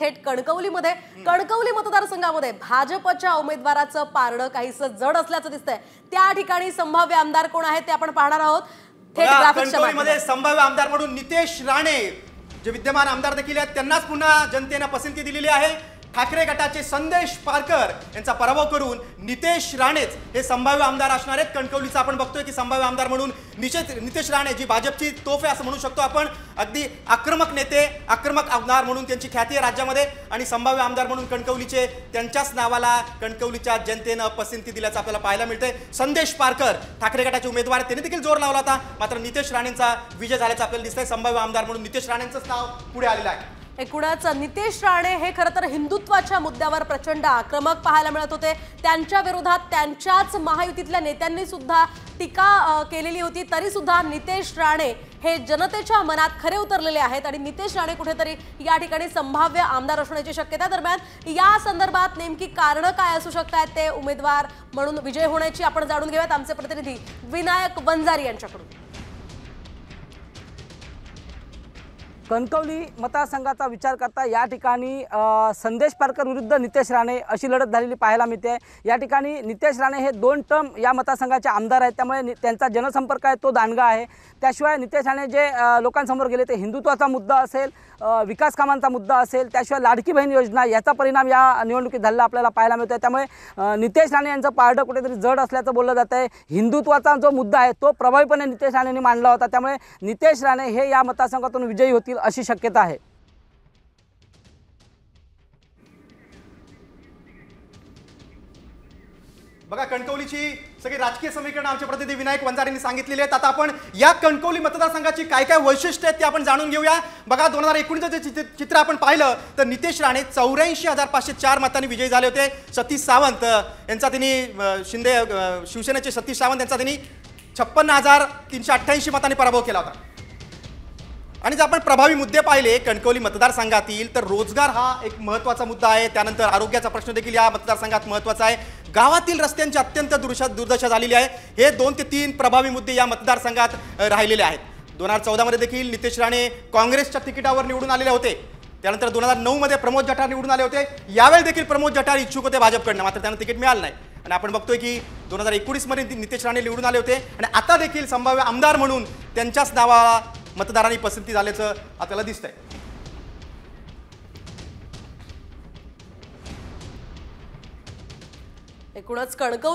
थेट कणकवलीमध्ये कणकवली मतदारसंघामध्ये भाजपच्या उमेदवाराचं पारडं काहीसं जड असल्याचं दिसतंय। त्या ठिकाणी संभाव्य आमदार कोण आहेत ते आपण पाहणार आहोत। थेट ग्राफिक्सच्या कणकवलीमध्ये संभाव्य आमदार म्हणून नितेश राणे जे विद्यमान आमदार देखील आहेत त्यांनाच पुन्हा जनतेने पसंती दिलेली आहे। ठाकरे गटाचे संदेश पारकर यांचा पराभव करून नितेश राणेच हे संभाव्य आमदार असणार आहेत। कणकवलीचा आपण बघतोय की संभाव्य आमदार म्हणून नितेश राणे जी भाजपची तोफ आहे असं म्हणू शकतो आपण। अगदी आक्रमक नेते, आक्रमक आमदार म्हणून त्यांची ख्याती आहे राज्यामध्ये आणि संभाव्य आमदार म्हणून कणकवलीचे त्यांच्याच नावाला कणकवलीच्या जनतेने पसंती दिल्याचं आपल्याला पाहायला मिळतंय। संदेश पारकर ठाकरे गटाचे उमेदवार त्यांनी देखील जोर लावला होता, मात्र नितेश राणेंचा विजय झाल्याचं आपल्याला दिसतंय। संभाव्य आमदार म्हणून नितेश राणेंचंच नाव पुढे आलेलं आहे। एकूणच नितेश राणे हे खरं तर हिंदुत्वाच्या मुद्द्यावर प्रचंड आक्रमक पाहायला मिळत होते। त्यांच्या विरोधात त्यांच्याच महायुतीतल्या नेत्यांनी सुद्धा टीका केलेली होती, तरी सुद्धा नितेश राणे हे जनतेच्या मनात खरे उतरलेले आहेत आणि नितेश राणे कुठेतरी या ठिकाणी संभाव्य आमदार असण्याची शक्यता। दरम्यान या संदर्भात नेमकी कारणं काय असू शकतात ते उमेदवार म्हणून विजय होण्याची आपण जाणून घेऊयात आमचे प्रतिनिधी विनायक वंजारी यांच्याकडून। कणकवली मतदारसंघाचा विचार करता या ठिकाणी संदेश पारकर विरुद्ध नितेश राणे अशी लढत झालेली पाहायला मिळते। या ठिकाणी नितेश राणे हे 2 टर्म या मतदारसंघाचे आमदार आहेत, त्यामुळे त्यांचा जनसंपर्क आहे तो दांडगा आहे। त्याशिवाय नितेश राणे जे लोकांसमोर गेले ते हिंदुत्वाचा मुद्दा असेल, विकास कामांचा मुद्दा असेल, त्याशिवाय लाडकी बहीण योजना याचा परिणाम या निवडणुकीत झालेला आपल्याला पाहायला मिळतोय। त्यामुळे नितेश राणे यांचं पारडं कुठेतरी जड असल्याचं बोललं जात आहे। हिंदुत्वाचा जो मुद्दा आहे तो प्रभावीपणे नितेश राणेंनी मांडला होता, त्यामुळे नितेश राणे हे या मतदारसंघातून विजयी होतील अशी शक्यता आहे। बघा कणकवलीची सगळी राजकीय समीकरण आमचे प्रतिनिधी विनायक वंजारींनी सांगितलेली आहेत। आता आपण या कणकवली मतदारसंघाची काय काय वैशिष्ट्ये आहेत ते आपण जाणून घेऊया। बघा 2019चं जे चित्र आपण पाहिलं तर नितेश राणे 84,504 मतांनी विजयी झाले होते। सतीश सावंत यांचा त्यांनी शिवसेनेचे सतीश सावंत यांचा त्यांनी 56,388 मतांनी पराभव केला होता। आणि जर आपण प्रभावी मुद्दे पाहिले कणकवली मतदारसंघातील तर रोजगार हा एक महत्त्वाचा मुद्दा आहे, त्यानंतर आरोग्याचा प्रश्न देखील या मतदारसंघात महत्त्वाचा आहे। गावातील रस्त्यांची अत्यंत दुर्दशा झालेली आहे। हे 2 ते 3 प्रभावी मुद्दे या मतदारसंघात राहिलेले आहेत। 2014 मध्ये देखील नितेश राणे काँग्रेसच्या तिकिटावर निवडून आलेले होते, त्यानंतर 2009 मध्ये प्रमोद जठार निवडून आले होते। यावेळी देखील प्रमोद जठार इच्छुक होते भाजपकडनं, मात्र त्यांना तिकीट मिळालं नाही। आणि आपण बघतोय की 2019 मध्ये नितेश राणे निवडून आले होते आणि आता देखील संभाव्य आमदार म्हणून त्यांच्याच नावाला मतदारांनी पसंती झाल्याचं आपल्याला दिसतंय। एकूणच कणकवली